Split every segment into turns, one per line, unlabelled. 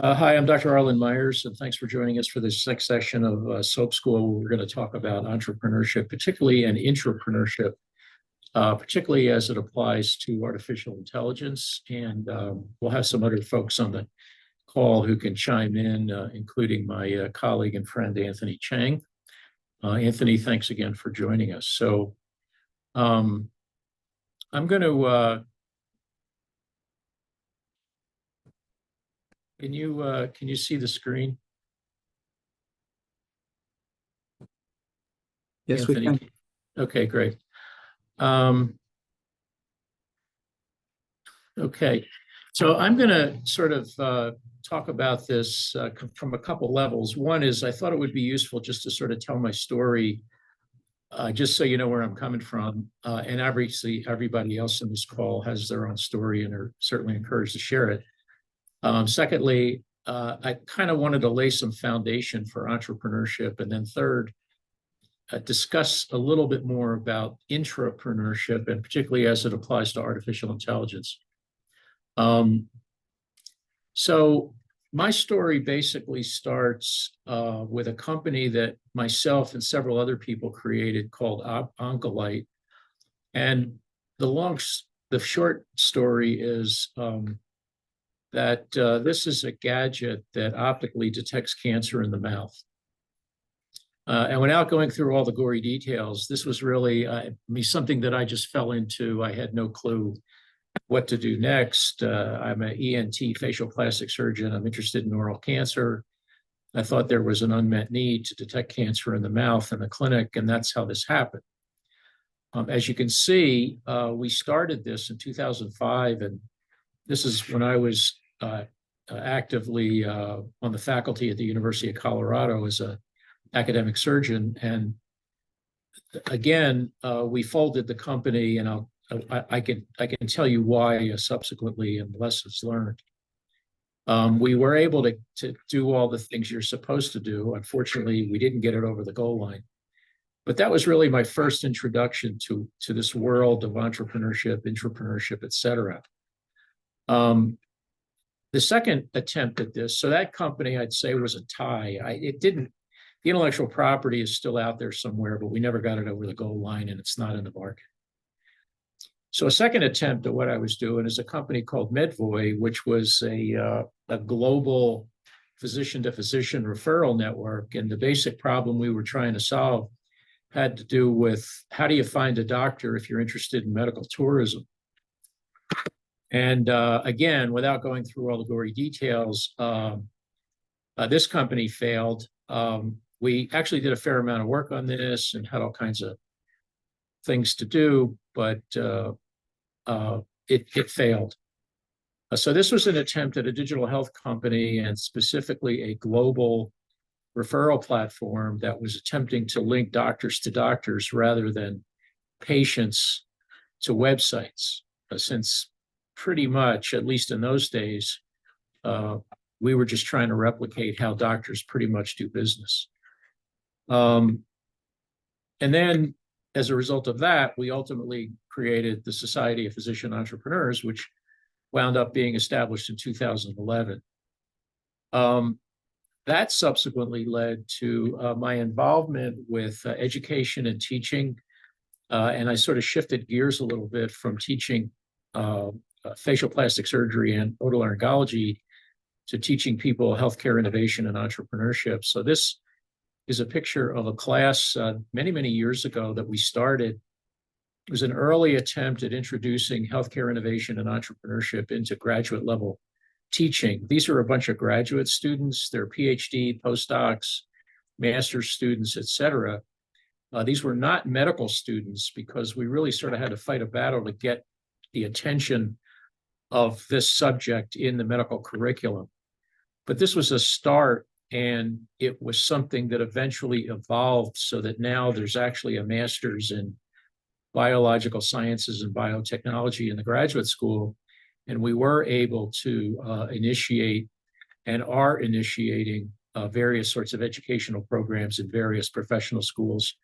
Hi, I'm Dr. Arlen Myers, and thanks for joining us for this next session of SoPE School. We're going to talk about entrepreneurship, particularly and intrapreneurship, particularly as it applies to artificial intelligence. And we'll have some other folks on the call who can chime in, including my colleague and friend, Anthony Chang. Anthony, thanks again for joining us. So I'm going to can you see the screen?
Yes,
Anthony?
we can.
Okay, great. Okay, so I'm going to sort of talk about this from a couple levels. One is I thought it would be useful just to sort of tell my story, just so you know where I'm coming from. And obviously, everybody else in this call has their own story and are certainly encouraged to share it. Secondly, I kind of wanted to lay some foundation for entrepreneurship. And then third, discuss a little bit more about intrapreneurship, and particularly as it applies to artificial intelligence. So my story basically starts with a company that myself and several other people created called Oncolite. And the short story is that this is a gadget that optically detects cancer in the mouth. And without going through all the gory details, this was really something that I just fell into. I had no clue what to do next. I'm an ENT facial plastic surgeon. I'm interested in oral cancer. I thought there was an unmet need to detect cancer in the mouth in the clinic, and that's how this happened. As you can see, we started this in 2005, and this is when I was actively on the faculty at the University of Colorado as an academic surgeon. And again, we folded the company, and I can tell you why subsequently and lessons learned. We were able to do all the things you're supposed to do. Unfortunately, we didn't get it over the goal line. But that was really my first introduction to this world of entrepreneurship, intrapreneurship, et cetera. The second attempt at this, so that company I'd say was a tie. The intellectual property is still out there somewhere, but we never got it over the goal line, and it's not in the market. So a second attempt at what I was doing is a company called Medvoy, which was a global physician-to-physician referral network. And the basic problem we were trying to solve had to do with how do you find a doctor if you're interested in medical tourism? And again, without going through all the gory details, this company failed. We actually did a fair amount of work on this and had all kinds of things to do, but it failed. So this was an attempt at a digital health company, and specifically a global referral platform that was attempting to link doctors to doctors rather than patients to websites. Since pretty much, at least in those days, we were just trying to replicate how doctors pretty much do business. And then, as a result of that, we ultimately created the Society of Physician Entrepreneurs, which wound up being established in 2011. That subsequently led to my involvement with education and teaching. And I sort of shifted gears a little bit from teaching facial plastic surgery and otolaryngology to teaching people healthcare innovation and entrepreneurship. So this is a picture of a class many, many years ago that we started. It was an early attempt at introducing healthcare innovation and entrepreneurship into graduate level teaching. These are a bunch of graduate students. They're PhD, postdocs, master's students, et cetera. These were not medical students because we really sort of had to fight a battle to get the attention of this subject in the medical curriculum. But this was a start, and it was something that eventually evolved so that now there's actually a master's in biological sciences and biotechnology in the graduate school. And we were able to initiate and are initiating various sorts of educational programs in various professional schools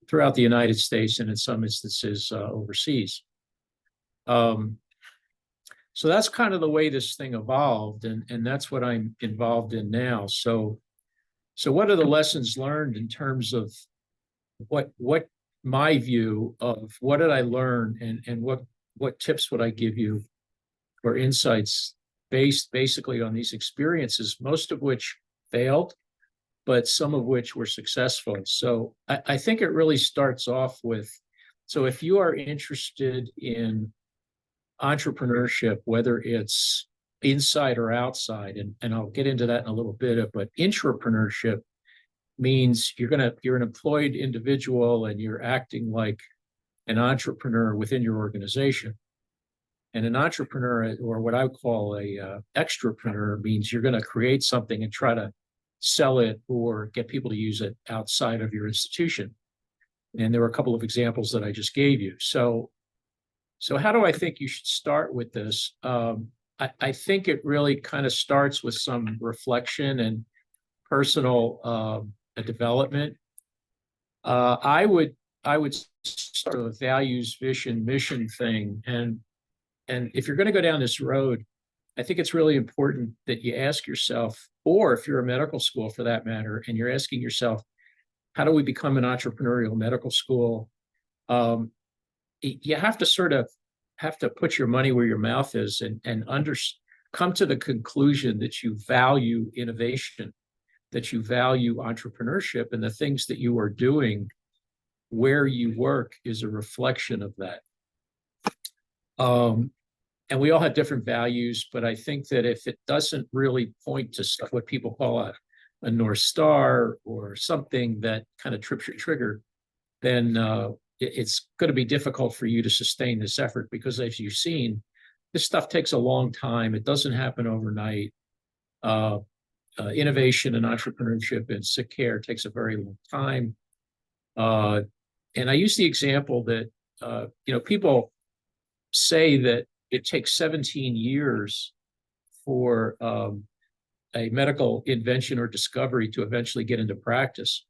throughout the United States and in some instances overseas. So that's kind of the way this thing evolved, and that's what I'm involved in now. So what are the lessons learned in terms of what my view of what did I learn, and what tips would I give you or insights based basically on these experiences, most of which failed, but some of which were successful. So I think it really starts off with, so if you are interested in entrepreneurship, whether it's inside or outside, and I'll get into that in a little bit, but intrapreneurship means you're an employed individual and you're acting like an entrepreneur within your organization. And an entrepreneur, or what I call a extrapreneur, means you're going to create something and try to sell it or get people to use it outside of your institution. And there were a couple of examples that I just gave you. So how do I think you should start with this? I think it really kind of starts with some reflection and personal development. I would start with a values, vision, mission thing, and if you're going to go down this road, I think it's really important that you ask yourself, or if you're a medical school for that matter, and you're asking yourself, how do we become an entrepreneurial medical school? You have to sort of put your money where your mouth is, and come to the conclusion that you value innovation, that you value entrepreneurship, and the things that you are doing where you work is a reflection of that. And we all have different values, but I think that if it doesn't really point to stuff, what people call a North Star or something that kind of trips your trigger, then it's going to be difficult for you to sustain this effort, because as you've seen, this stuff takes a long time. It doesn't happen overnight. Innovation and entrepreneurship in sick care takes a very long time. And I use the example that, people say that it takes 17 years for a medical invention or discovery to eventually get into practice.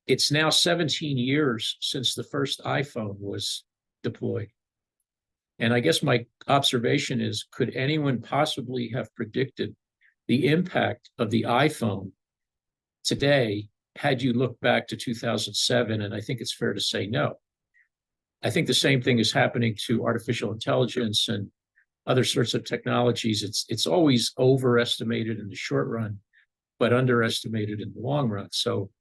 It's now 17 years since the first iPhone was deployed. And I guess my observation is, could anyone possibly have predicted the impact of the iPhone today had you looked back to 2007? And I think it's fair to say no. I think the same thing is happening to artificial intelligence and other sorts of technologies. It's always overestimated in the short run, but underestimated in the long run. So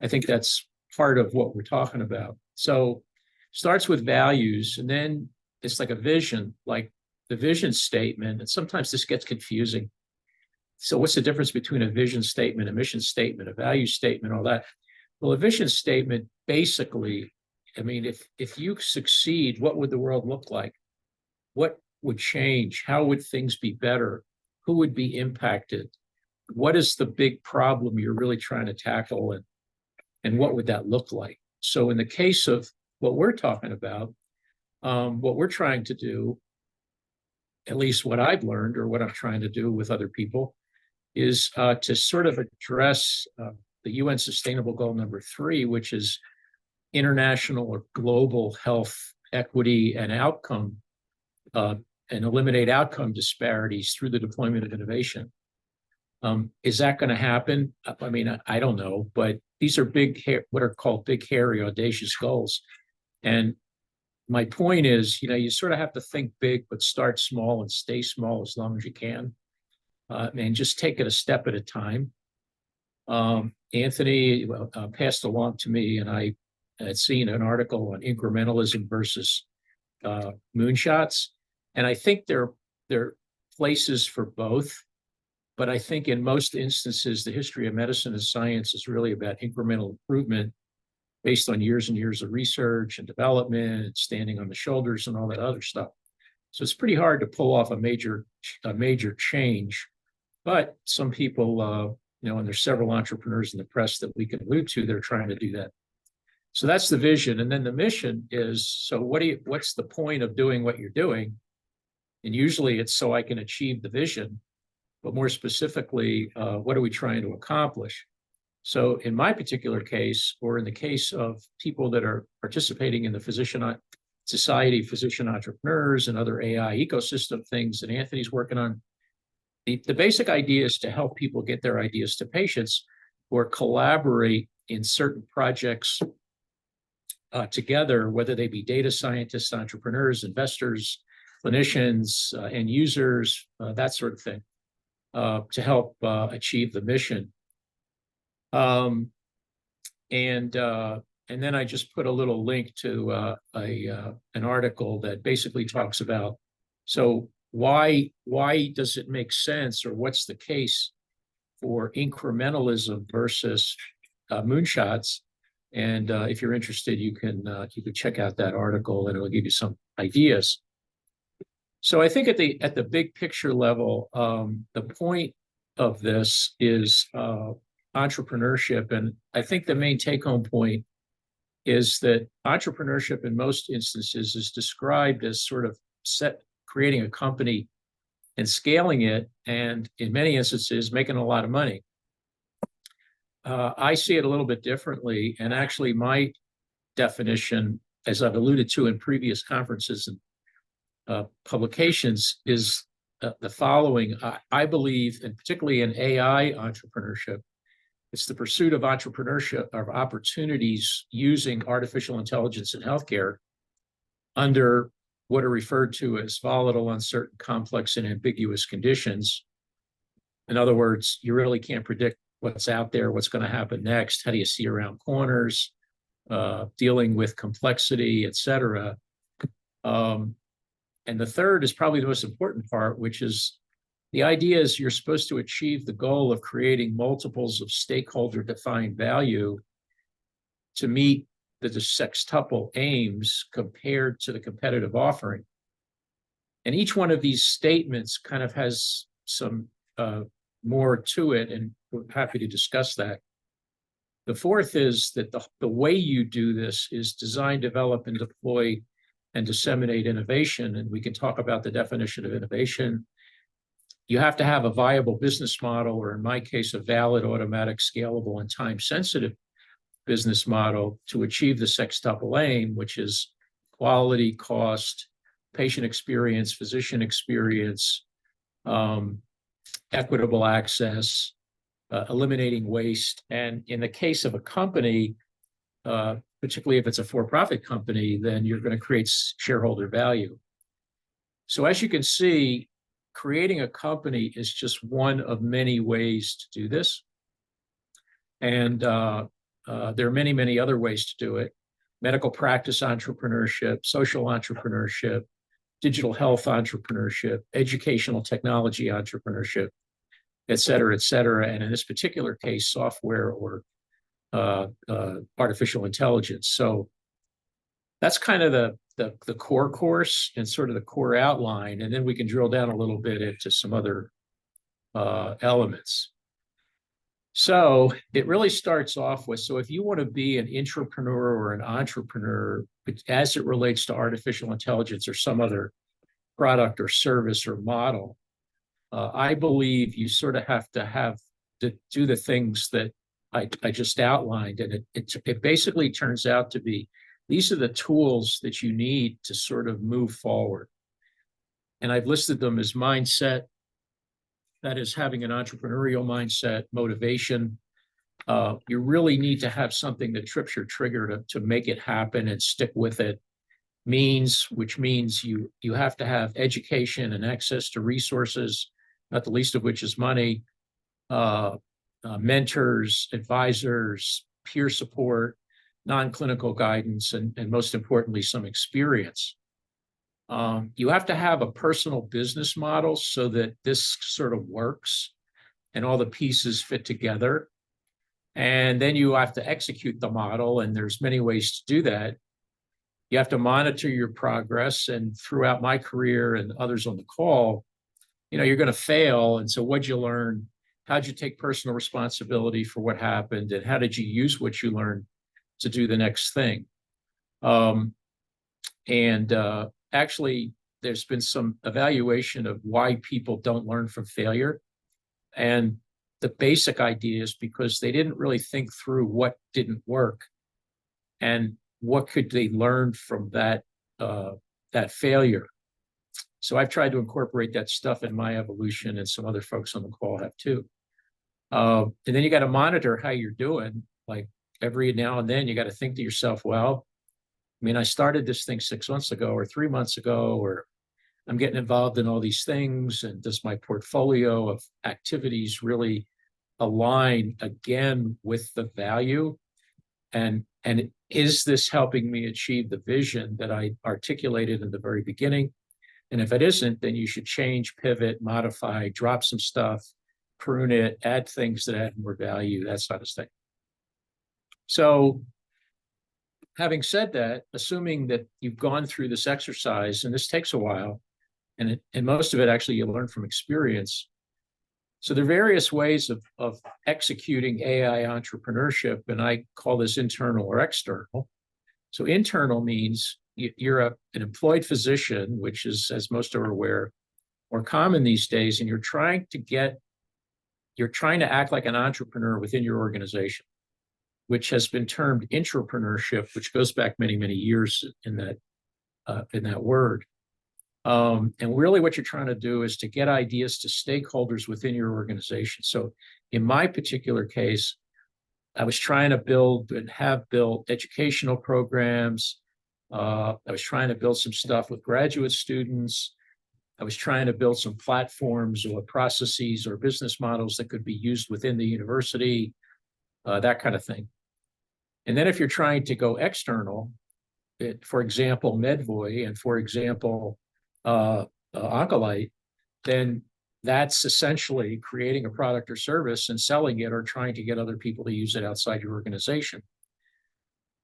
I think that's part of what we're talking about. So starts with values, and then it's like a vision, like the vision statement. And sometimes this gets confusing. So what's the difference between a vision statement, a mission statement, a value statement, all that? Well, a vision statement, basically, I mean, if you succeed, what would the world look like? What would change? How would things be better? Who would be impacted? What is the big problem you're really trying to tackle, and what would that look like? So in the case of what we're talking about, what we're trying to do, at least what I've learned or what I'm trying to do with other people, is to sort of address the UN Sustainable Goal number 3, which is international or global health equity and outcome, and eliminate outcome disparities through the deployment of innovation. Is that going to happen? I mean, I don't know, but these are big, what are called big, hairy, audacious goals. And my point is, you sort of have to think big, but start small and stay small as long as you can, and just take it a step at a time. Anthony passed along to me, and I had seen an article on incrementalism versus moonshots. And I think there are places for both. But I think in most instances, the history of medicine and science is really about incremental improvement based on years and years of research and development and standing on the shoulders and all that other stuff. So it's pretty hard to pull off a major change. But some people, and there's several entrepreneurs in the press that we can allude to, they're trying to do that. So that's the vision. And then the mission is, so what's the point of doing what you're doing? And usually it's so I can achieve the vision, but more specifically, what are we trying to accomplish? So in my particular case, or in the case of people that are participating in the physician Society of Physician Entrepreneurs and other AI ecosystem things that Anthony's working on. The basic idea is to help people get their ideas to patients or collaborate in certain projects together, whether they be data scientists, entrepreneurs, investors, clinicians, end users, that sort of thing, to help achieve the mission. And then I just put a little link to an article that basically talks about, so why does it make sense, or what's the case for incrementalism versus moonshots? And if you're interested, you can check out that article, and it'll give you some ideas. So I think at the big picture level, the point of this is entrepreneurship, and I think the main take-home point is that entrepreneurship in most instances is described as sort of creating a company and scaling it, and in many instances making a lot of money. I see it a little bit differently, and actually my definition, as I've alluded to in previous conferences and publications, is the following. I believe, and particularly in AI entrepreneurship, it's the pursuit of entrepreneurship, of opportunities using artificial intelligence in healthcare under what are referred to as volatile, uncertain, complex, and ambiguous conditions. In other words, you really can't predict what's out there, what's going to happen next, how do you see around corners, dealing with complexity, et cetera. And the third is probably the most important part, which is the idea is you're supposed to achieve the goal of creating multiples of stakeholder-defined value to meet the sextuple aims compared to the competitive offering. And each one of these statements kind of has some more to it, and we're happy to discuss that. The fourth is that the way you do this is design, develop, and deploy and disseminate innovation. And we can talk about the definition of innovation. You have to have a viable business model, or in my case, a valid, automatic, scalable, and time-sensitive business model to achieve the sextuple aim, which is quality, cost, patient experience, physician experience, equitable access, eliminating waste. And in the case of a company, particularly if it's a for-profit company, then you're going to create shareholder value. So as you can see, creating a company is just one of many ways to do this. And there are many, many other ways to do it. Medical practice entrepreneurship, social entrepreneurship, digital health entrepreneurship, educational technology entrepreneurship, et cetera, et cetera. And in this particular case, software or artificial intelligence. So that's kind of the core course and sort of the core outline. And then we can drill down a little bit into some other elements. So it really starts off with, so if you want to be an intrapreneur or an entrepreneur, as it relates to artificial intelligence or some other product or service or model, I believe you sort of have to do the things that I just outlined. And it basically turns out to be, these are the tools that you need to sort of move forward. And I've listed them as mindset, that is having an entrepreneurial mindset, motivation. You really need to have something that trips your trigger to make it happen and stick with it. Means, which means you have to have education and access to resources, not the least of which is money, mentors, advisors, peer support, non-clinical guidance, and most importantly, some experience. You have to have a personal business model so that this sort of works and all the pieces fit together. And then you have to execute the model, and there's many ways to do that. You have to monitor your progress, and throughout my career and others on the call, you're going to fail. And so what'd you learn? How'd you take personal responsibility for what happened? And how did you use what you learned to do the next thing? Actually, there's been some evaluation of why people don't learn from failure. And the basic idea is because they didn't really think through what didn't work and what could they learn from that that failure. So I've tried to incorporate that stuff in my evolution, and some other folks on the call have too. And then you got to monitor how you're doing. Like every now and then, you got to think to yourself, well, I mean, I started this thing 6 months ago or 3 months ago, or I'm getting involved in all these things. And does my portfolio of activities really align again with the value? And is this helping me achieve the vision that I articulated in the very beginning? And if it isn't, then you should change, pivot, modify, drop some stuff, prune it, add things that add more value, that sort of thing. So having said that, assuming that you've gone through this exercise, and this takes a while, and most of it actually you learn from experience. So there are various ways of executing AI entrepreneurship, and I call this internal or external. So internal means you're an employed physician, which is, as most are aware, more common these days, and you're trying to act like an entrepreneur within your organization, which has been termed intrapreneurship, which goes back many, many years in that word. And really what you're trying to do is to get ideas to stakeholders within your organization. So in my particular case, I was trying to build and have built educational programs. I was trying to build some stuff with graduate students. I was trying to build some platforms or processes or business models that could be used within the university, that kind of thing. And then if you're trying to go external, for example, Medvoy, and for example, Oncolite, then that's essentially creating a product or service and selling it or trying to get other people to use it outside your organization.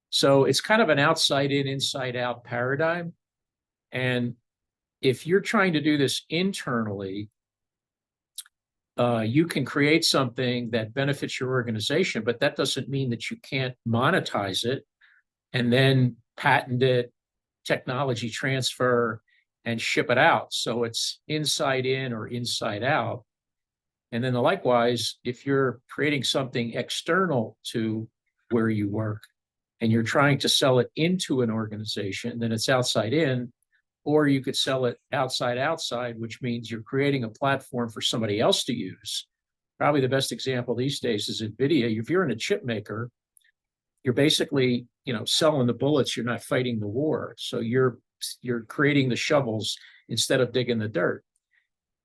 So it's kind of an outside in, inside out paradigm. And if you're trying to do this internally, you can create something that benefits your organization, but that doesn't mean that you can't monetize it and then patent it, technology transfer, and ship it out. So it's inside in or inside out. And then likewise, if you're creating something external to where you work and you're trying to sell it into an organization, then it's outside in, or you could sell it outside, which means you're creating a platform for somebody else to use. Probably the best example these days is NVIDIA. If you're in a chip maker, you're basically, selling the bullets, you're not fighting the war. So you're creating the shovels instead of digging the dirt.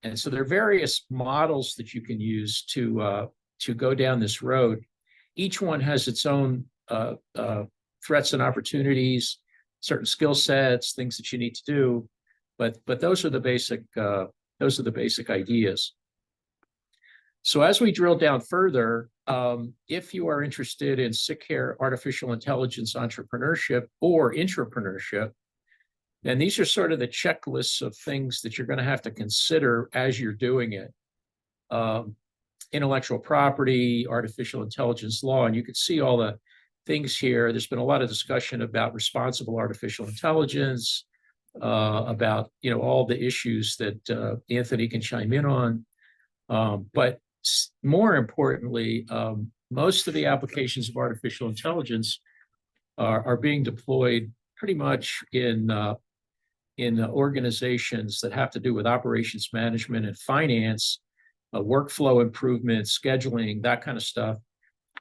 And so there are various models that you can use to go down this road. Each one has its own threats and opportunities, certain skill sets, things that you need to do, but those are the basic ideas. So as we drill down further, if you are interested in sick care, artificial intelligence, entrepreneurship, or intrapreneurship, then these are sort of the checklists of things that you're going to have to consider as you're doing it. Intellectual property, artificial intelligence law, and you can see all the things here. There's been a lot of discussion about responsible artificial intelligence, about all the issues that Anthony can chime in on. But more importantly, most of the applications of artificial intelligence are being deployed pretty much in organizations that have to do with operations management and finance, workflow improvement, scheduling, that kind of stuff,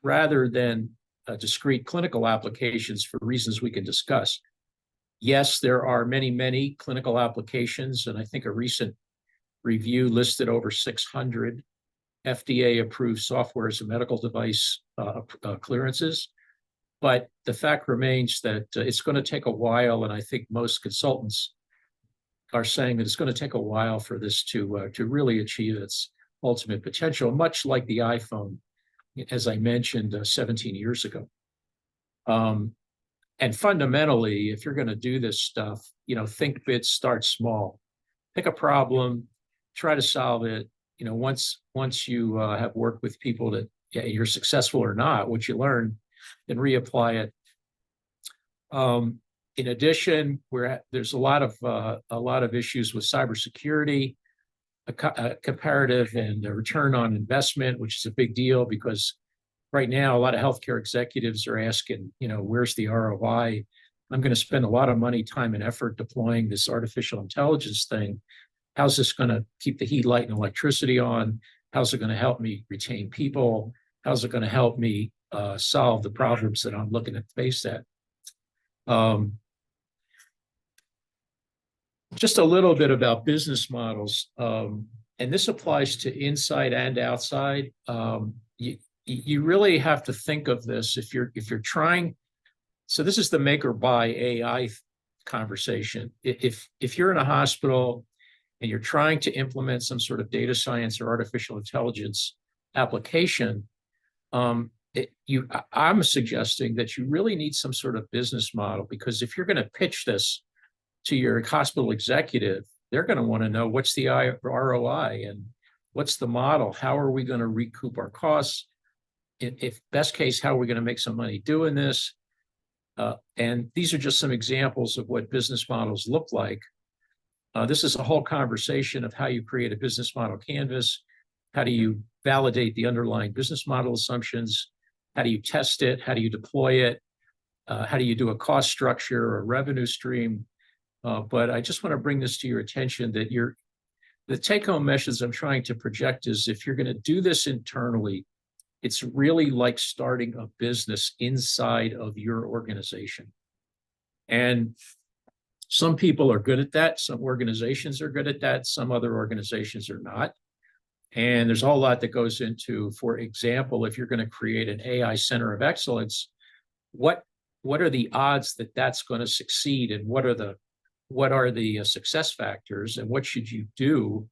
rather than discrete clinical applications for reasons we can discuss. Yes, there are many, many clinical applications, and I think a recent review listed over 600 FDA-approved software as a medical device clearances. But the fact remains that it's going to take a while, and I think most consultants are saying that it's going to take a while for this to really achieve its ultimate potential, much like the iPhone, as I mentioned 17 years ago. And fundamentally, if you're going to do this stuff, think big, start small. Pick a problem, try to solve it. Once you have worked with people that you're successful or not, what you learn, then reapply it. In addition, there's a lot of issues with cybersecurity, a comparative and a return on investment, which is a big deal because right now a lot of healthcare executives are asking, where's the ROI I'm going to spend a lot of money, time, and effort deploying this artificial intelligence thing. How's this going to keep the heat, light, and electricity on? How's it going to help me retain people? How's it going to help me solve the problems that I'm looking to face at? Just a little bit about business models, and this applies to inside and outside. You really have to think of this if you're trying. So this is the make or buy AI conversation. If you're in a hospital and you're trying to implement some sort of data science or artificial intelligence application, I'm suggesting that you really need some sort of business model, because if you're going to pitch this to your hospital executive, they're going to want to know what's the ROI and what's the model. How are we going to recoup our costs? If best case, how are we going to make some money doing this? And these are just some examples of what business models look like. This is a whole conversation of how you create a business model canvas. How do you validate the underlying business model assumptions? How do you test it? How do you deploy it? How do you do a cost structure or revenue stream? But I just want to bring this to your attention that the take-home message I'm trying to project is, if you're going to do this internally, it's really like starting a business inside of your organization. And some people are good at that. Some organizations are good at that. Some other organizations are not. And there's a whole lot that goes into, for example, if you're going to create an AI center of excellence, what are the odds that that's going to succeed, and what are the success factors, and what should you do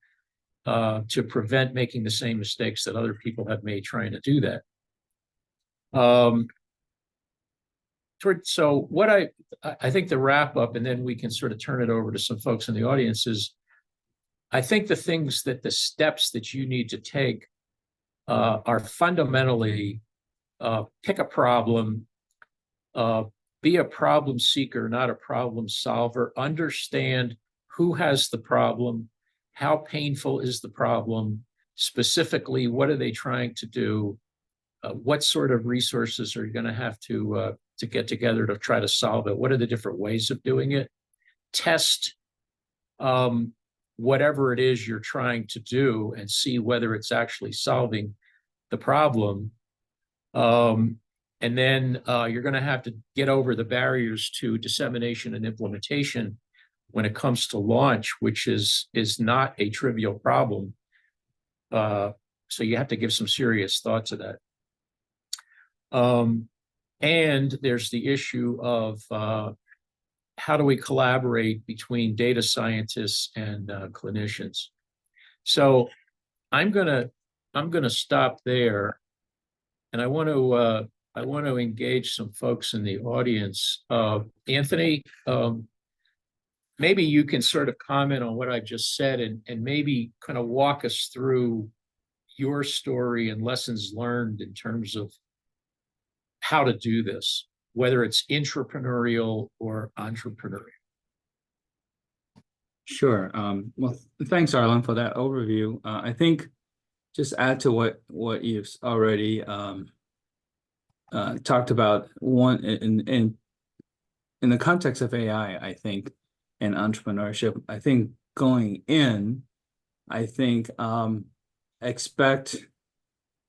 to prevent making the same mistakes that other people have made trying to do that? So what I think the wrap up, and then we can sort of turn it over to some folks in the audience, is I think the steps that you need to take are fundamentally pick a problem, be a problem seeker, not a problem solver. Understand who has the problem, how painful is the problem, specifically, what are they trying to do, what sort of resources are you going to have to get together to try to solve it, what are the different ways of doing it, test whatever it is you're trying to do and see whether it's actually solving the problem. And then you're going to have to get over the barriers to dissemination and implementation when it comes to launch, which is not a trivial problem. So you have to give some serious thought to that. And there's the issue of how do we collaborate between data scientists and clinicians. So I'm gonna stop there, and I want to engage some folks in the audience. Anthony, maybe you can sort of comment on what I've just said, and maybe kind of walk us through your story and lessons learned in terms of how to do this, whether it's intrapreneurial or entrepreneurial.
Sure. Well, thanks, Arlen, for that overview. I think just add to what you've already talked about. One, in the context of AI, I think, and entrepreneurship, I think going in, expect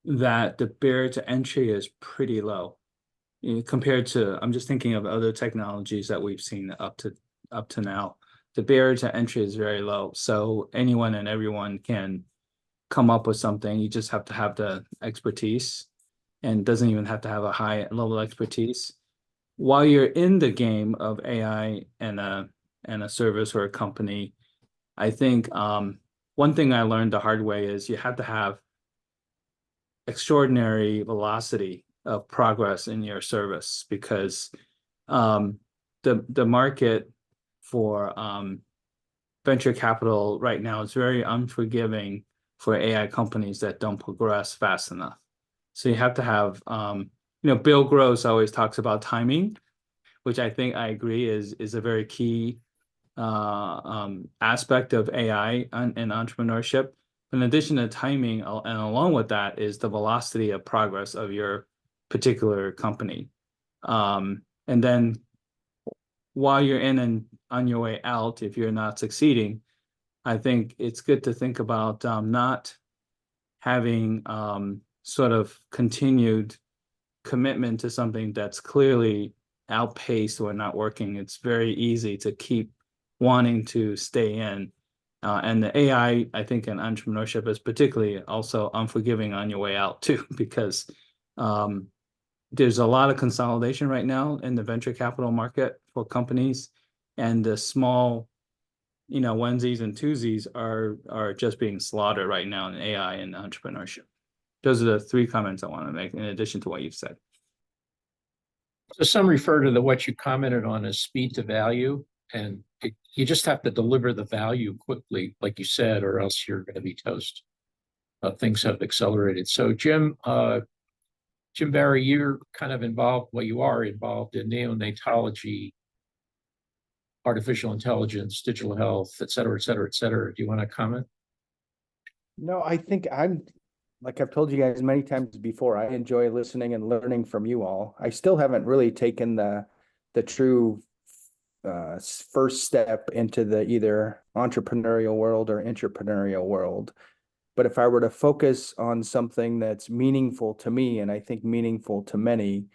that the barrier to entry is pretty low, compared to, I'm just thinking of other technologies that we've seen up to now. The barrier to entry is very low, so anyone and everyone can come up with something. You just have to have the expertise, and doesn't even have to have a high level expertise. While you're in the game of AI and a service or a company, I think one thing I learned the hard way is you have to have extraordinary velocity of progress in your service, because the market for venture capital right now is very unforgiving for AI companies that don't progress fast enough. So you have to have, Bill Gross always talks about timing, which I think I agree is a very key aspect of AI and entrepreneurship. In addition to timing, and along with that, is the velocity of progress of your particular company. And then while you're in and on your way out, if you're not succeeding, I think it's good to think about not having sort of continued commitment to something that's clearly outpaced or not working. It's very easy to keep wanting to stay in. And the AI, I think, in entrepreneurship is particularly also unforgiving on your way out too, because there's a lot of consolidation right now in the venture capital market for companies, and the small, onesies and twosies are just being slaughtered right now in AI and entrepreneurship. Those are the three comments I want to make in addition to what you've said.
So some refer to what you commented on as speed to value, and you just have to deliver the value quickly, like you said, or else you're going to be toast. Things have accelerated. So Jim Barry, you're kind of involved, well, you are involved in neonatology, artificial intelligence, digital health, et cetera, et cetera, et cetera. Do you want to comment?
No, I think like I've told you guys many times before, I enjoy listening and learning from you all. I still haven't really taken the true first step into the either entrepreneurial world or intrapreneurial world. But if I were to focus on something that's meaningful to me, and I think meaningful to many,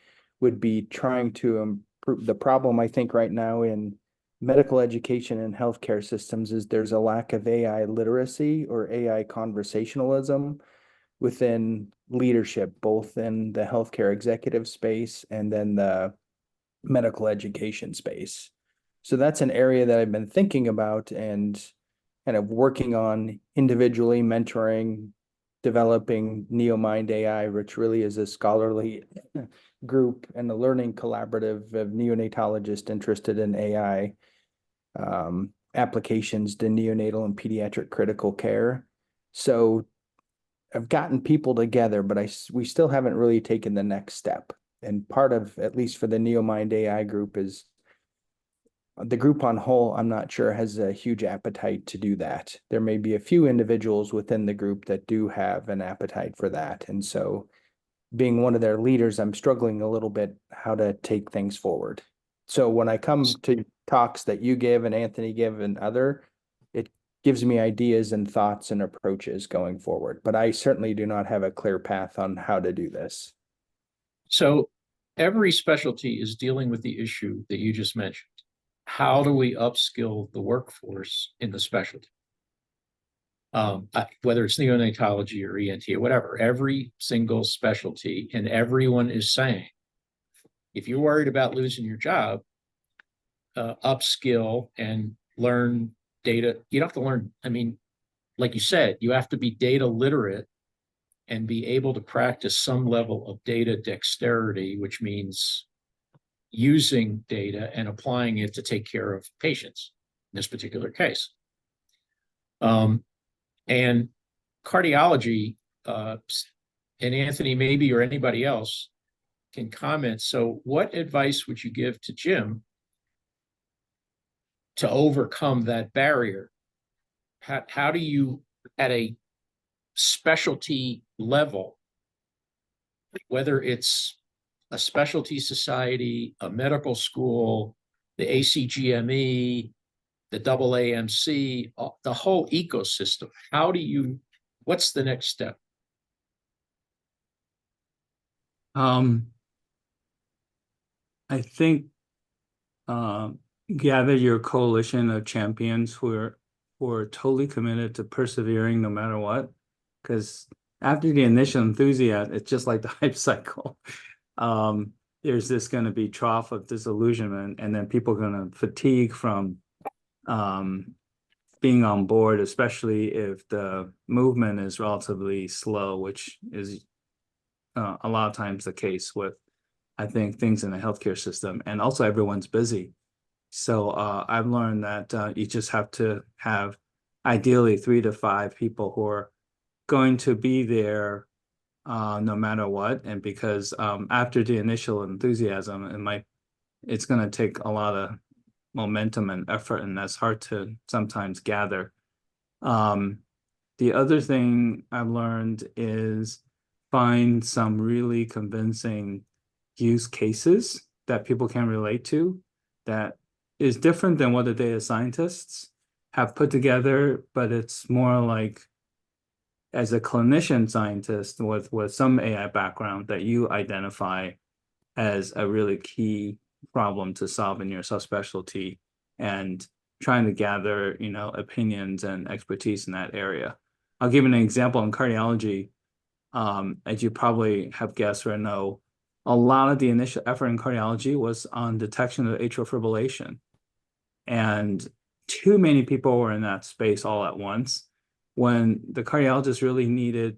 would be trying to improve the problem I think right now in medical education and healthcare systems is there's a lack of AI literacy or AI conversationalism within leadership, both in the healthcare executive space and then the medical education space. So that's an area that I've been thinking about and kind of working on individually, mentoring, developing NeoMind AI, which really is a scholarly group and a learning collaborative of neonatologists interested in AI applications to neonatal and pediatric critical care. So I've gotten people together, but we still haven't really taken the next step. And part of, at least for the NeoMind AI group, is the group on whole, I'm not sure has a huge appetite to do that. There may be a few individuals within the group that do have an appetite for that. And so being one of their leaders, I'm struggling a little bit how to take things forward. So when I come to talks that you give and Anthony give and it gives me ideas and thoughts and approaches going forward. But I certainly do not have a clear path on how to do this.
So every specialty is dealing with the issue that you just mentioned. How do we upskill the workforce in the specialty? Whether it's neonatology or ENT or whatever, every single specialty, and everyone is saying, if you're worried about losing your job, upskill and learn data. You don't have to learn, like you said, you have to be data literate and be able to practice some level of data dexterity, which means using data and applying it to take care of patients in this particular case. And cardiology, and Anthony, maybe, or anybody else can comment. So what advice would you give to Jim to overcome that barrier? How do you, at a specialty level, whether it's a specialty society, a medical school, the ACGME, the AAMC, the whole ecosystem, what's the next step?
I think gather your coalition of champions who are totally committed to persevering no matter what. Because after the initial enthusiasm, it's just like the hype cycle. There's this going to be trough of disillusionment, and then people are going to fatigue from being on board, especially if the movement is relatively slow, which is a lot of times the case with, I think, things in the healthcare system. And also everyone's busy. So I've learned that you just have to have ideally 3 to 5 people who are going to be there no matter what. And because after the initial enthusiasm, it's going to take a lot of momentum and effort, and that's hard to sometimes gather. The other thing I've learned is find some really convincing use cases that people can relate to, that is different than what the data scientists have put together, but it's more like as a clinician scientist with some AI background that you identify as a really key problem to solve in your subspecialty and trying to gather, opinions and expertise in that area. I'll give an example in cardiology. As you probably have guessed or know, a lot of the initial effort in cardiology was on detection of atrial fibrillation. And too many people were in that space all at once when the cardiologists really needed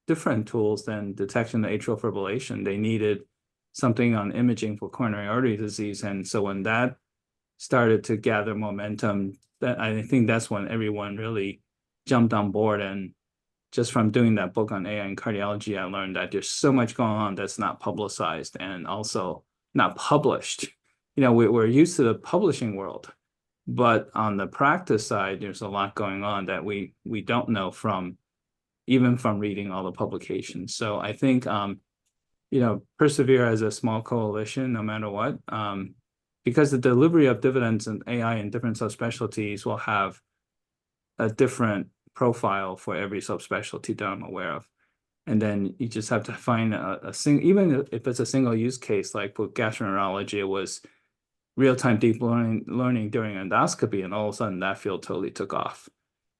different tools than detection of atrial fibrillation. They needed something on imaging for coronary artery disease. And so when that started to gather momentum, that I think that's when everyone really jumped on board. And just from doing that book on AI and cardiology, I learned that there's so much going on that's not publicized and also not published. We're used to the publishing world, but on the practice side, there's a lot going on that we don't know even from reading all the publications. So I think, persevere as a small coalition, no matter what, because the delivery of dividends and AI in different subspecialties will have a different profile for every subspecialty that I'm aware of. And then you just have to find a single, even if it's a single use case, like with gastroenterology, it was real-time deep learning during endoscopy, and all of a sudden that field totally took off.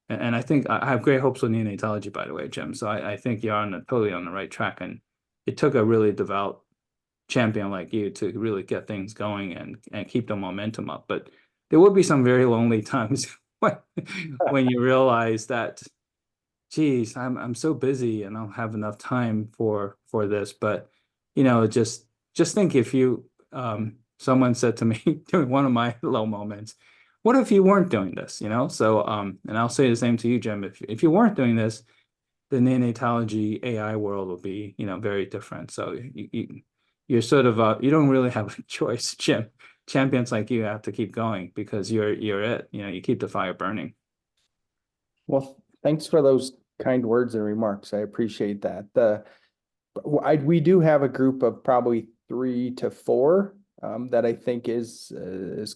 And I think I have great hopes with neonatology, by the way, Jim. So I think you're totally on the right track. And it took a really devout champion like you to really get things going and keep the momentum up. But there will be some very lonely times when you realize that, geez, I'm so busy and I don't have enough time for this. But just think, if you someone said to me during one of my low moments, what if you weren't doing this? So and I'll say the same to you, Jim. If you weren't doing this, the neonatology AI world will be very different. So you're sort of you don't really have a choice, Jim. Champions like you have to keep going because you're it. You keep the fire burning.
Well, thanks for those kind words and remarks. I appreciate that. We do have a group of probably 3 to 4 that I think is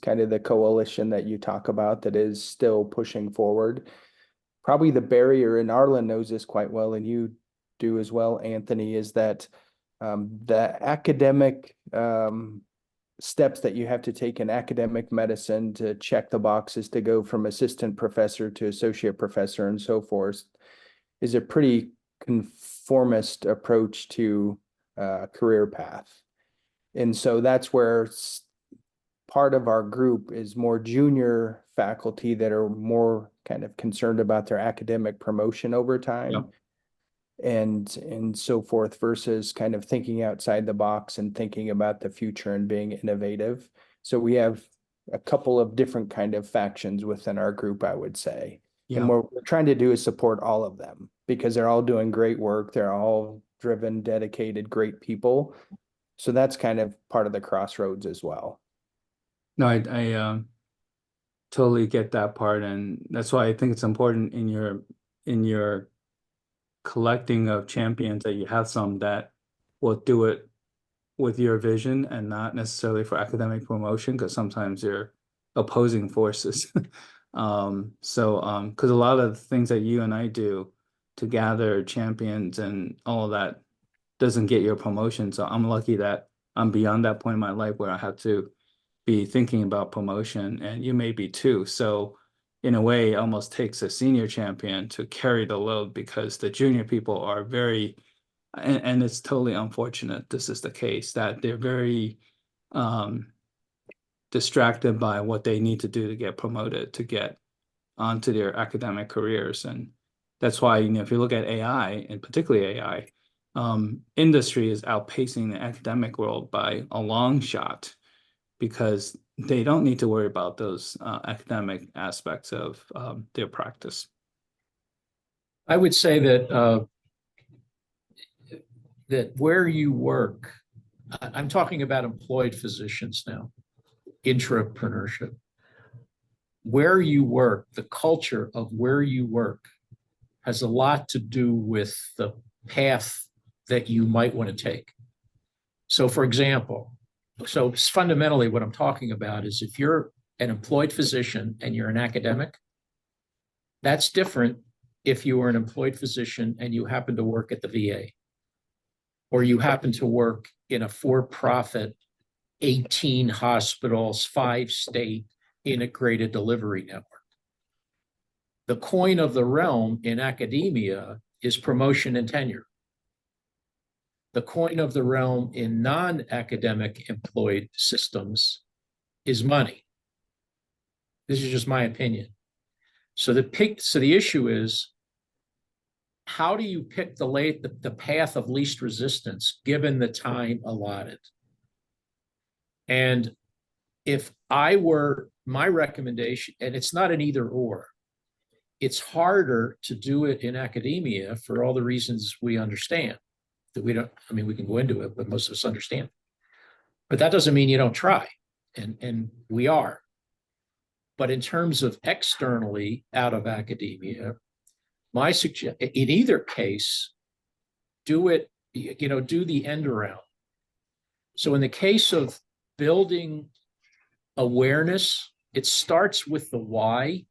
kind of the coalition that you talk about that is still pushing forward. Probably the barrier, and Arlen knows this quite well, and you do as well, Anthony, is that the academic steps that you have to take in academic medicine to check the boxes to go from assistant professor to associate professor and so forth is a pretty conformist approach to career path. And so that's where part of our group is more junior faculty that are more kind of concerned about their academic promotion over time.
Yep.
And so forth, versus kind of thinking outside the box and thinking about the future and being innovative. So we have a couple of different kind of factions within our group, I would say.
Yeah.
And what we're trying to do is support all of them because they're all doing great work. They're all driven, dedicated, great people. So that's kind of part of the crossroads as well.
No, I totally get that part, and that's why I think it's important in your collecting of champions that you have some that will do it with your vision and not necessarily for academic promotion, because sometimes they're opposing forces. Because a lot of the things that you and I do to gather champions and all of that doesn't get your promotion. So I'm lucky that I'm beyond that point in my life where I have to be thinking about promotion, and you may be too. So in a way, it almost takes a senior champion to carry the load, because the junior people are very, and it's totally unfortunate this is the case, that they're very distracted by what they need to do to get promoted, to get onto their academic careers. And that's why, if you look at AI, and particularly AI, industry is outpacing the academic world by a long shot, because they don't need to worry about those academic aspects of their practice.
I would say that where you work, I'm talking about employed physicians now, intrapreneurship. Where you work, the culture of where you work has a lot to do with the path that you might want to take. So for example, fundamentally what I'm talking about is if you're an employed physician and you're an academic, that's different if you were an employed physician and you happen to work at the VA, or you happen to work in a for-profit 18 hospitals, 5-state integrated delivery network. The coin of the realm in academia is promotion and tenure. The coin of the realm in non-academic employed systems is money. This is just my opinion. So the issue is, how do you pick the path of least resistance given the time allotted? And if I were, my recommendation, and it's not an either or, it's harder to do it in academia for all the reasons we understand that we don't, I mean, we can go into it, but most of us understand. But that doesn't mean you don't try, and we are. But in terms of externally out of academia, my suggestion, in either case, do it, do the end around. So in the case of building awareness, it starts with the why.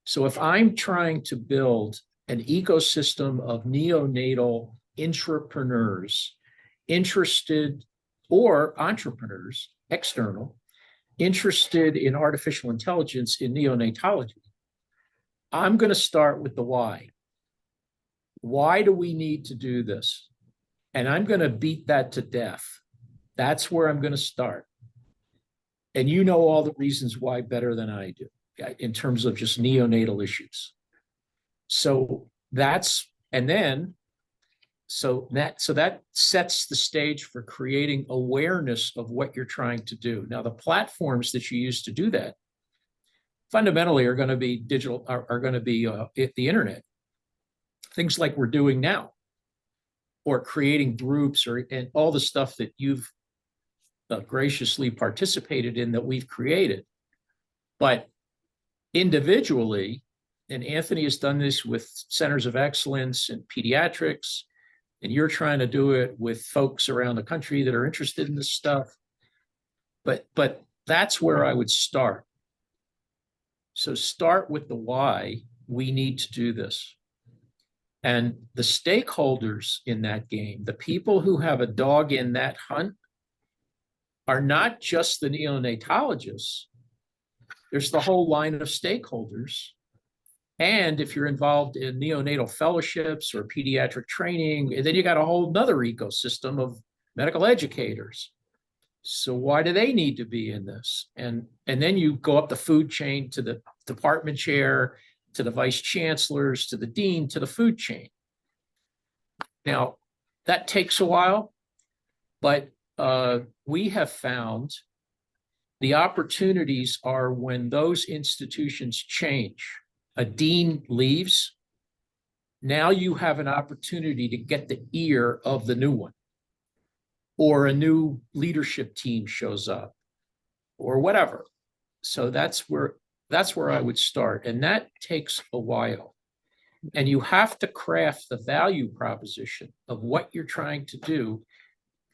So if I'm trying to build an ecosystem of neonatal intrapreneurs interested, or entrepreneurs, external, interested in artificial intelligence in neonatology, I'm going to start with the why. Why do we need to do this? And I'm going to beat that to death. That's where I'm going to start. And you know all the reasons why better than I do in terms of just neonatal issues. So that's, and then, so that sets the stage for creating awareness of what you're trying to do. Now, the platforms that you use to do that fundamentally are going to be digital, are going to be the internet. Things like we're doing now, or creating groups, and all the stuff that you've graciously participated in that we've created. But individually, and Anthony has done this with centers of excellence in pediatrics, and you're trying to do it with folks around the country that are interested in this stuff. But that's where I would start. So start with the why we need to do this. And the stakeholders in that game, the people who have a dog in that hunt, are not just the neonatologists. There's the whole line of stakeholders. And if you're involved in neonatal fellowships or pediatric training, and then you got a whole nother ecosystem of medical educators. So why do they need to be in this? And then you go up the food chain to the department chair, to the vice chancellors, to the dean, to the food chain. Now, that takes a while, but we have found the opportunities are when those institutions change. A dean leaves, now you have an opportunity to get the ear of the new one, or a new leadership team shows up, or whatever. So that's where I would start, and that takes a while. And you have to craft the value proposition of what you're trying to do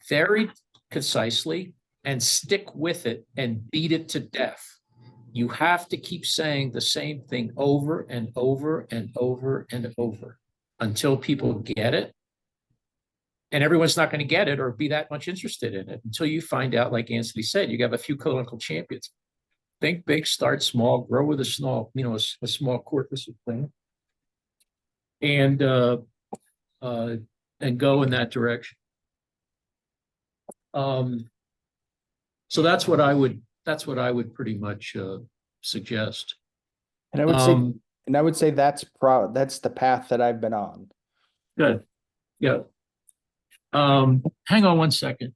very concisely and stick with it and beat it to death. You have to keep saying the same thing over and over and over and over until people get it. And everyone's not going to get it or be that much interested in it until you find out, like Anthony said, you have a few clinical champions. Think big, start small, grow with a small, a small corpus of things, and go in that direction. So that's what I would pretty much suggest.
And I would say that's the path that I've been on.
Good. Yeah. Hang on one second.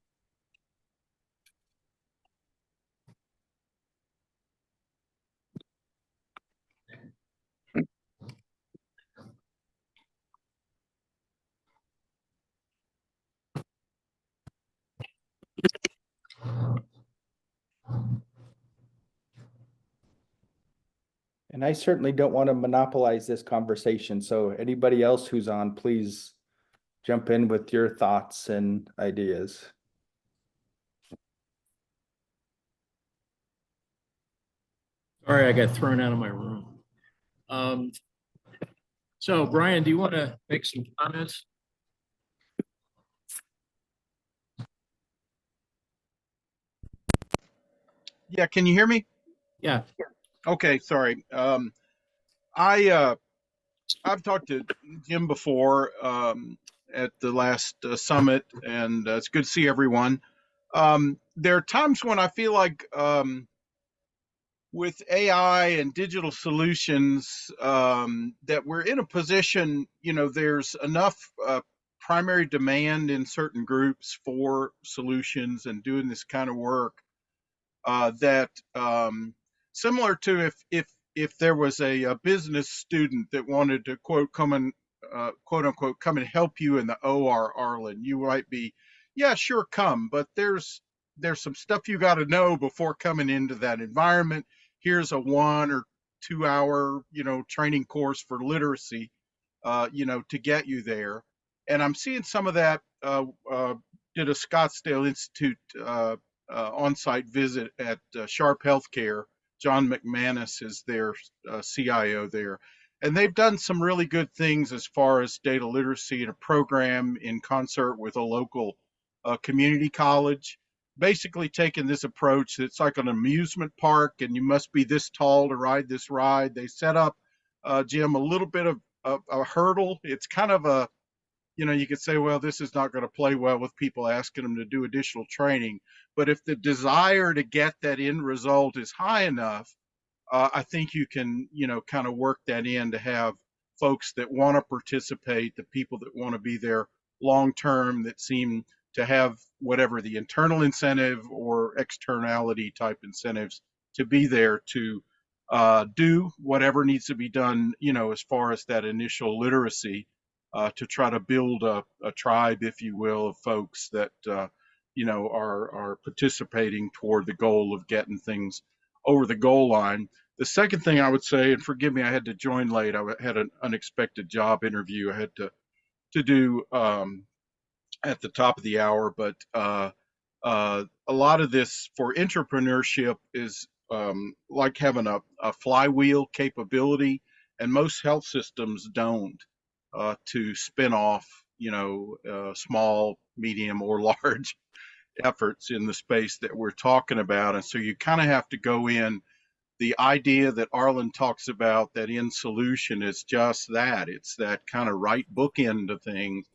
And I certainly don't want to monopolize this conversation. So anybody else who's on, please jump in with your thoughts and ideas.
Sorry, I got thrown out of my room. Um, so Brian, do you want to make some comments?
Yeah, can you hear me?
Yeah,
Okay, sorry. I I've talked to Jim before at the last summit, and it's good to see everyone. There are times when I feel like with AI and digital solutions that we're in a position, there's enough primary demand in certain groups for solutions and doing this kind of work that similar to if there was a business student that wanted to come and quote unquote come and help you in the OR, Arlen, you might be, yeah, sure, come, but there's some stuff you got to know before coming into that environment. Here's a 1 or 2 hour training course for literacy, to get you there. And I'm seeing some of that. Did a Scottsdale Institute on-site visit at Sharp Healthcare. John McManus is their CIO there. And they've done some really good things as far as data literacy in a program in concert with a local community college. Basically taking this approach that's like an amusement park and you must be this tall to ride this ride. They set up, Jim, a little bit of a hurdle. It's kind of a, you could say, well, this is not going to play well with people asking them to do additional training. But if the desire to get that end result is high enough, I think you can, kind of work that in to have folks that want to participate, the people that want to be there long term, that seem to have whatever the internal incentive or externality type incentives to be there to do whatever needs to be done, as far as that initial literacy, to try to build a tribe, if you will, of folks that are participating toward the goal of getting things over the goal line. The second thing I would say, and forgive me, I had to join late. I had an unexpected job interview I had to do at the top of the hour, but a lot of this for entrepreneurship is like having a flywheel capability, and most health systems don't, to spin off, small, medium, or large efforts in the space that we're talking about. And so you kind of have to go in. The idea that Arlen talks about, that in solution, is just that. It's that kind of right bookend to things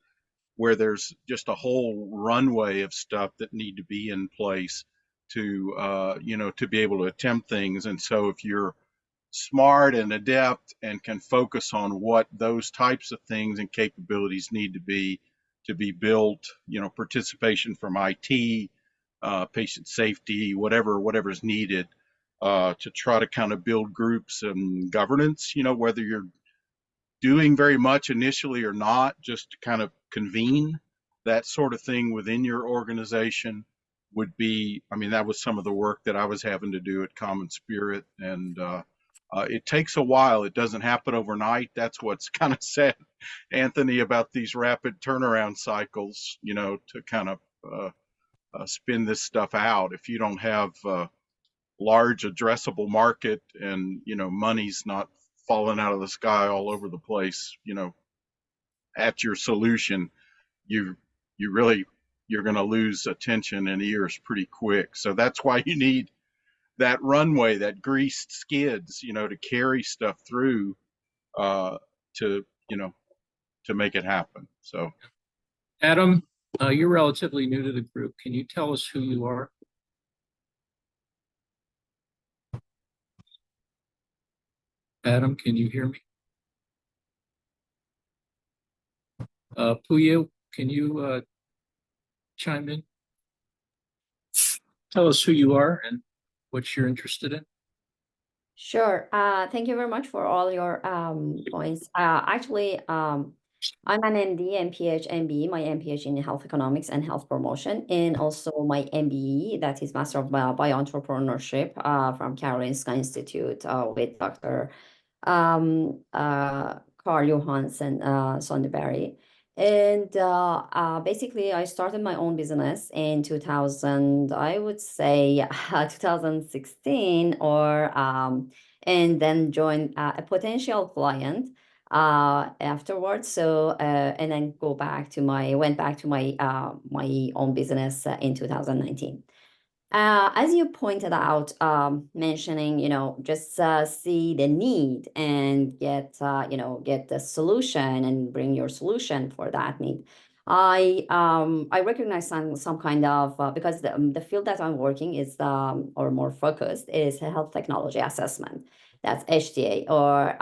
where there's just a whole runway of stuff that need to be in place to, to be able to attempt things. And so if you're smart and adept and can focus on what those types of things and capabilities need to be built, participation from IT, patient safety, whatever's needed, to try to kind of build groups and governance, whether you're doing very much initially or not, just to kind of convene that sort of thing within your organization would be, I mean, that was some of the work that I was having to do at Common Spirit. And it takes a while. It doesn't happen overnight. That's what's kind of sad, Anthony, about these rapid turnaround cycles, to kind of spin this stuff out. If you don't have large addressable market and, money's not falling out of the sky all over the place, at your solution, you really, you're going to lose attention and ears pretty quick. So that's why you need that runway, that greased skids, to carry stuff through, to make it happen. So,
Adam, you're relatively new to the group. Can you tell us who you are? Adam, can you hear me? Puyo, can you chime in? Tell us who you are and what you're interested in.
Sure. Thank you very much for all your points. Actually, I'm an MD, MPH, MBE, my MPH in health economics and health promotion, and also my MBE, that is Master of Entrepreneurship, from Karolinska Institute, with Dr. Carl Johansson Sonderberry. And basically, I started my own business in 2000, I would say 2016, and then joined a potential client afterwards. So and then went back to my own business in 2019. As you pointed out, mentioning, just see the need and get the solution and bring your solution for that need. I recognize some kind of because the field that I'm working is or more focused is health technology assessment. That's HTA, or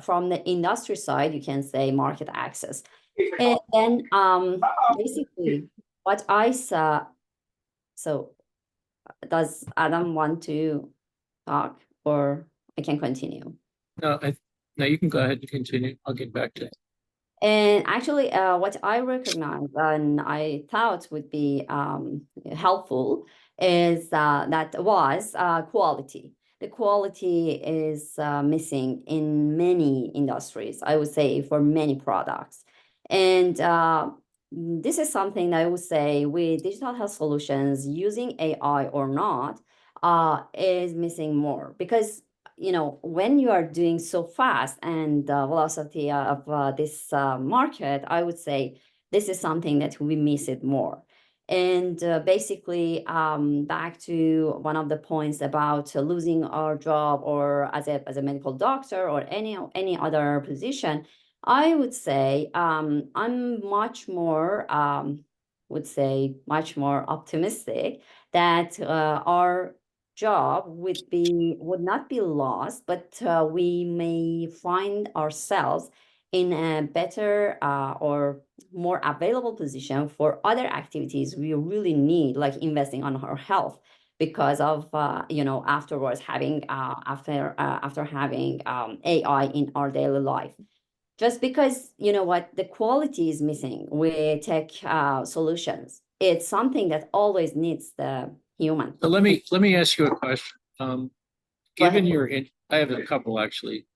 from the industry side, you can say market access. And then basically what I saw. So does Adam want to talk, or I can continue?
No, no, you can go ahead and continue. I'll get back to it.
And actually, what I recognize and I thought would be helpful is that was quality. The quality is missing in many industries, I would say, for many products. And this is something that I would say with digital health solutions, using AI or not, is missing more, because when you are doing so fast and the velocity of this market, I would say this is something that we miss it more. And basically, back to one of the points about losing our job, or as a medical doctor or any other position, I would say I'm much more optimistic that our job would not be lost, but we may find ourselves in a better or more available position for other activities we really need, like investing on our health, because of afterwards having after having AI in our daily life. Just because the quality is missing with tech solutions, it's something that always needs the human.
So let me ask you a question.
Go
Given
ahead.
I have a couple actually.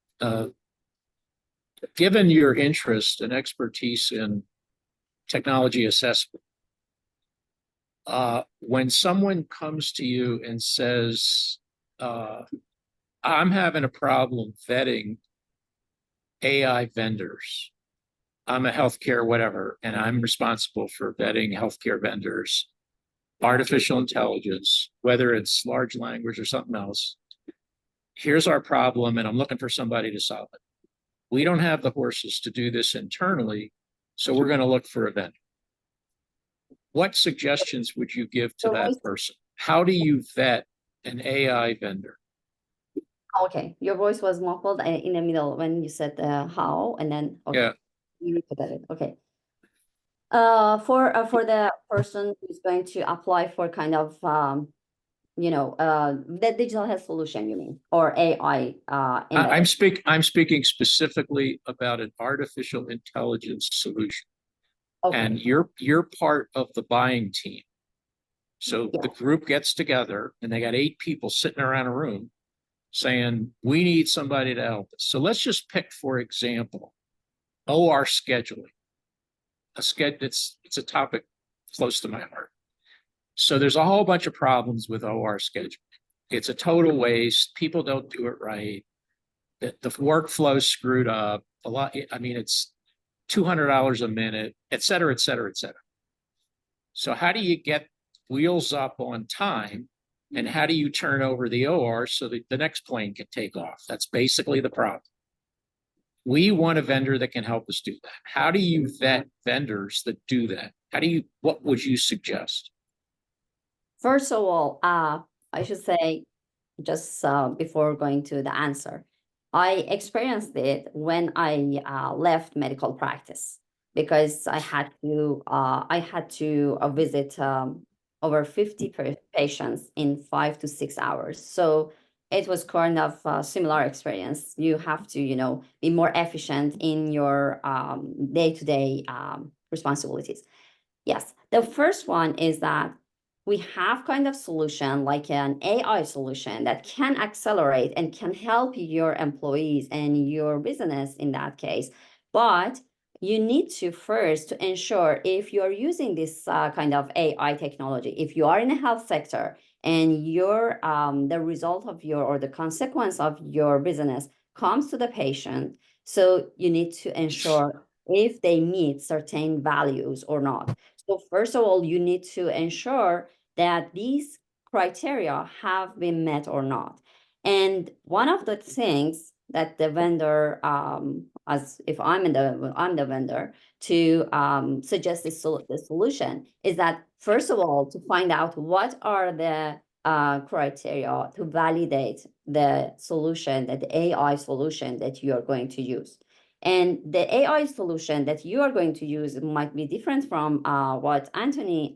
Given your interest and expertise in technology assessment, when someone comes to you and says, I'm having a problem vetting AI vendors. I'm a healthcare whatever, and I'm responsible for vetting healthcare vendors, artificial intelligence, whether it's large language or something else. Here's our problem, and I'm looking for somebody to solve it. We don't have the horses to do this internally, so we're going to look for a vendor. What suggestions would you give to that person? How do you vet an AI vendor?
Okay, your voice was muffled in the middle when you said how, and then okay.
Yeah.
You repeated it. Okay. For the person who's going to apply for kind of the digital health solution, you mean, or AI?
I'm speaking specifically about an artificial intelligence solution.
Okay.
And you're part of the buying team. So
Yeah.
the group gets together and they got 8 people sitting around a room saying, we need somebody to help us. So let's just pick, for example, OR scheduling. It's a topic close to my heart. So there's a whole bunch of problems with OR scheduling. It's a total waste. People don't do it right. The workflow's screwed up. It's $200 a minute, et cetera, et cetera, et cetera. So how do you get wheels up on time, and how do you turn over the OR so that the next plane can take off? That's basically the problem. We want a vendor that can help us do that. How do you vet vendors that do that? What would you suggest?
First of all, I should say, just before going to the answer, I experienced it when I left medical practice, because I had to visit over 50 patients in 5 to 6 hours. So it was kind of a similar experience. You have to, be more efficient in your day-to-day responsibilities. Yes, the first one is that we have kind of solution like an AI solution that can accelerate and can help your employees and your business in that case. But you need to first to ensure if you're using this kind of AI technology, if you are in the health sector and your the result of your or the consequence of your business comes to the patient, so you need to ensure if they meet certain values or not. So first of all, you need to ensure that these criteria have been met or not. And one of the things that the vendor, as if I'm the vendor, to suggest the solution is that first of all, to find out what are the criteria to validate the solution, that the AI solution that you are going to use. And the AI solution that you are going to use might be different from what Anthony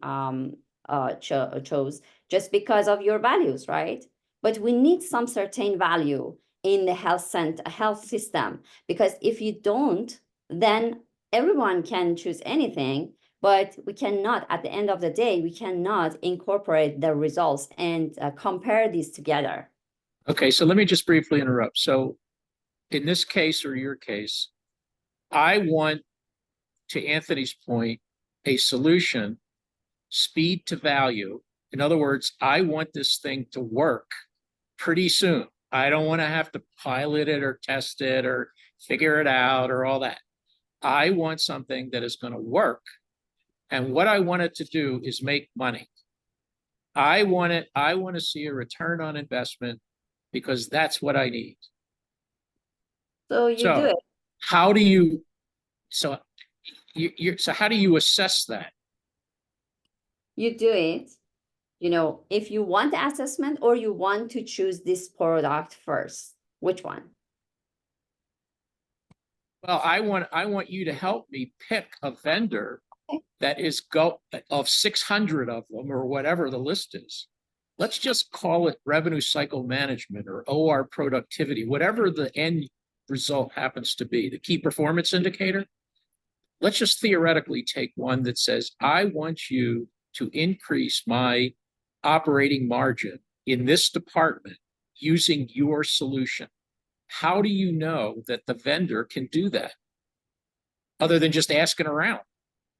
chose, just because of your values, right? But we need some certain value in the health system, because if you don't, then everyone can choose anything, but we cannot, at the end of the day, we cannot incorporate the results and compare these together.
Okay, so let me just briefly interrupt. So in this case or your case, I want, to Anthony's point, a solution, speed to value. In other words, I want this thing to work pretty soon. I don't want to have to pilot it or test it or figure it out or all that. I want something that is going to work. And what I want it to do is make money. I want to see a return on investment because that's what I need.
So you do it.
How do you, so how do you assess that?
You do it, if you want the assessment or you want to choose this product first, which one?
Well, I want you to help me pick a vendor that is of 600 of them or whatever the list is. Let's just call it revenue cycle management or OR productivity, whatever the end result happens to be, the key performance indicator. Let's just theoretically take one that says, I want you to increase my operating margin in this department using your solution. How do you know that the vendor can do that other than just asking around?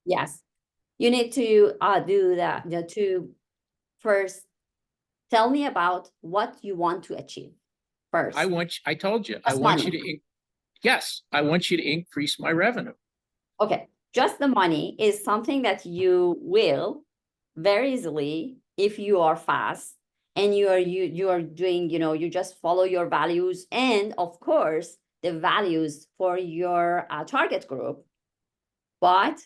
Yes, you need to do that, to first tell me about what you want to achieve first.
I told you, I
Just
want
money.
you to, yes, I want you to increase my revenue.
Okay, just the money is something that you will very easily, if you are fast and you are doing, you just follow your values and of course the values for your target group. But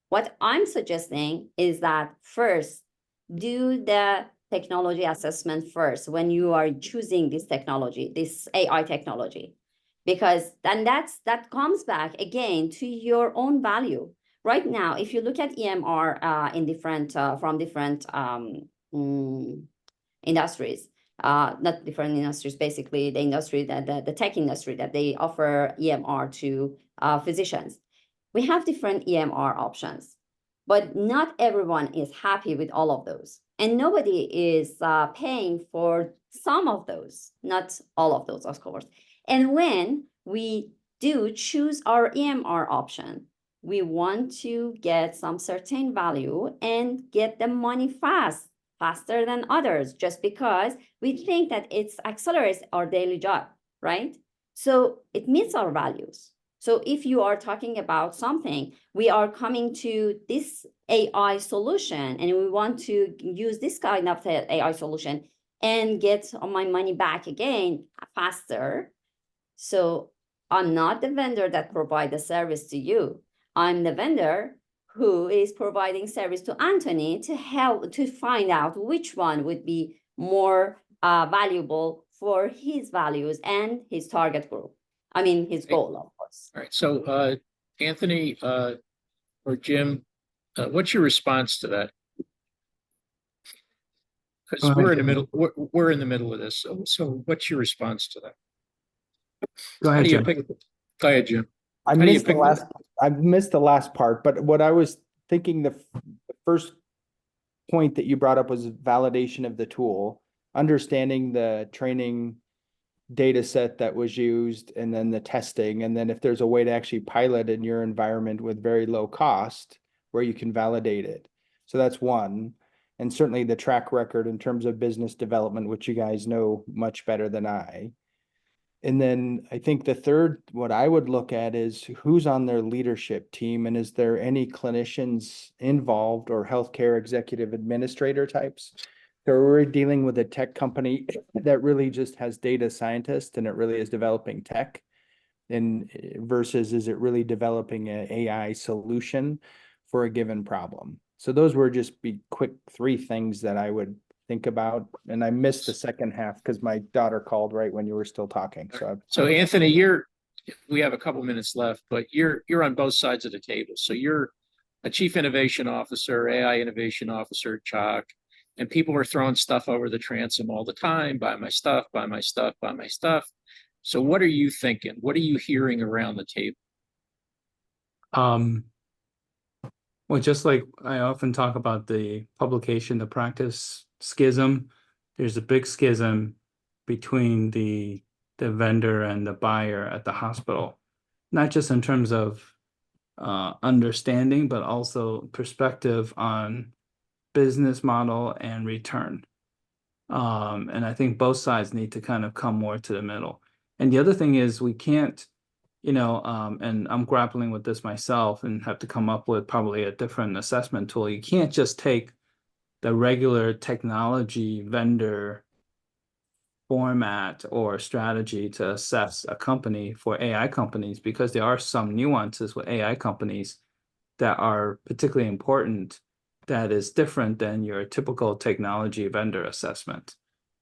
what I'm suggesting is that first, do the technology assessment first when you are choosing this technology, this AI technology, because then that comes back again to your own value. Right now, if you look at EMR in different from different industries, not different industries, basically the industry that the tech industry that they offer EMR to physicians. We have different EMR options, but not everyone is happy with all of those. And nobody is paying for some of those, not all of those, of course. And when we do choose our EMR option, we want to get some certain value and get the money faster than others, just because we think that it accelerates our daily job, right? So it meets our values. So if you are talking about something, we are coming to this AI solution and we want to use this kind of AI solution and get my money back again faster. So I'm not the vendor that provides the service to you. I'm the vendor who is providing service to Anthony to help to find out which one would be more valuable for his values and his target group. I mean, his goal, of course.
All right. So, Anthony or Jim, what's your response to that? Because we're in the middle. We're in the middle of this. So, what's your response to that?
Go ahead, Jim.
Go ahead, Jim.
I missed the last part, but what I was thinking, the first point that you brought up was validation of the tool, understanding the training data set that was used and then the testing, and then if there's a way to actually pilot in your environment with very low cost where you can validate it. So that's one. And certainly the track record in terms of business development, which you guys know much better than I. And then I think the third, what I would look at is who's on their leadership team, and is there any clinicians involved or healthcare executive administrator types? So we're dealing with a tech company that really just has data scientists and it really is developing tech. And versus is it really developing an AI solution for a given problem? So those were just be quick three things that I would think about. And I missed the second half because my daughter called right when you were still talking.
So Anthony, we have a couple minutes left, but you're on both sides of the table. So you're a chief innovation officer, AI innovation officer, Chalk, and people are throwing stuff over the transom all the time. Buy my stuff, buy my stuff, buy my stuff. So what are you thinking? What are you hearing around the table?
Well, just like I often talk about the publication to practice schism, there's a big schism between the vendor and the buyer at the hospital, not just in terms of understanding, but also perspective on business model and return. And I think both sides need to kind of come more to the middle. And the other thing is we can't, and I'm grappling with this myself and have to come up with probably a different assessment tool. You can't just take the regular technology vendor format or strategy to assess a company for AI companies, because there are some nuances with AI companies that are particularly important that is different than your typical technology vendor assessment.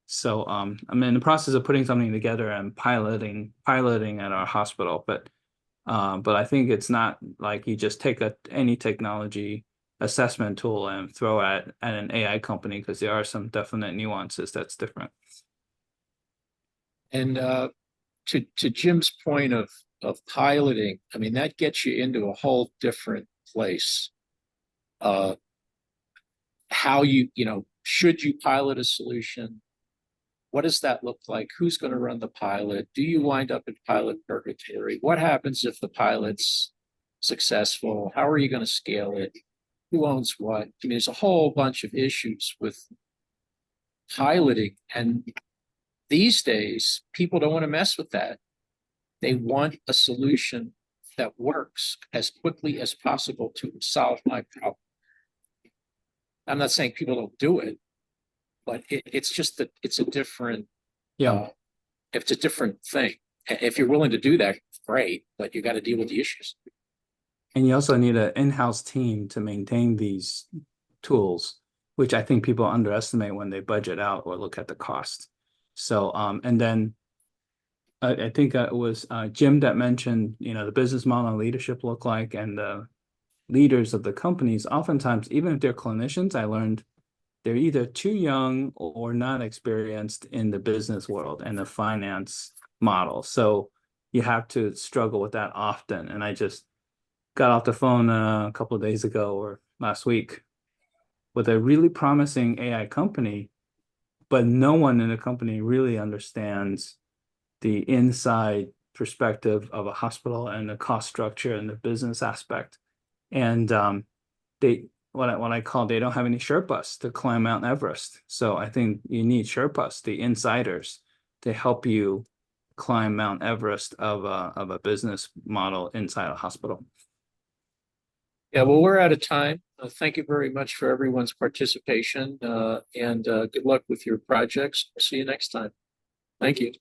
So I'm in the process of putting something together and piloting at our hospital, but I think it's not like you just take any technology assessment tool and throw at an AI company, because there are some definite nuances that's different.
And to Jim's point of piloting, I mean, that gets you into a whole different place. How should you pilot a solution? What does that look like? Who's going to run the pilot? Do you wind up in pilot purgatory? What happens if the pilot's successful? How are you going to scale it? Who owns what? I mean, there's a whole bunch of issues with piloting. And these days, people don't want to mess with that. They want a solution that works as quickly as possible to solve my problem. I'm not saying people don't do it, but it's just that it's a different, it's a different thing. If you're willing to do that, great, but you got to deal with the issues.
And you also need an in-house team to maintain these tools, which I think people underestimate when they budget out or look at the cost. So, and then I think it was Jim that mentioned, the business model and leadership look like, and the leaders of the companies, oftentimes, even if they're clinicians, I learned they're either too young or not experienced in the business world and the finance model. So you have to struggle with that often. And I just got off the phone a couple of days ago or last week with a really promising AI company, but no one in the company really understands the inside perspective of a hospital and the cost structure and the business aspect. And what I call, they don't have any Sherpas to climb Mount Everest. So I think you need Sherpas, the insiders, to help you climb Mount Everest of a business model inside a hospital.
Yeah, well, we're out of time. Thank you very much for everyone's participation, and good luck with your projects. See you next time. Thank you.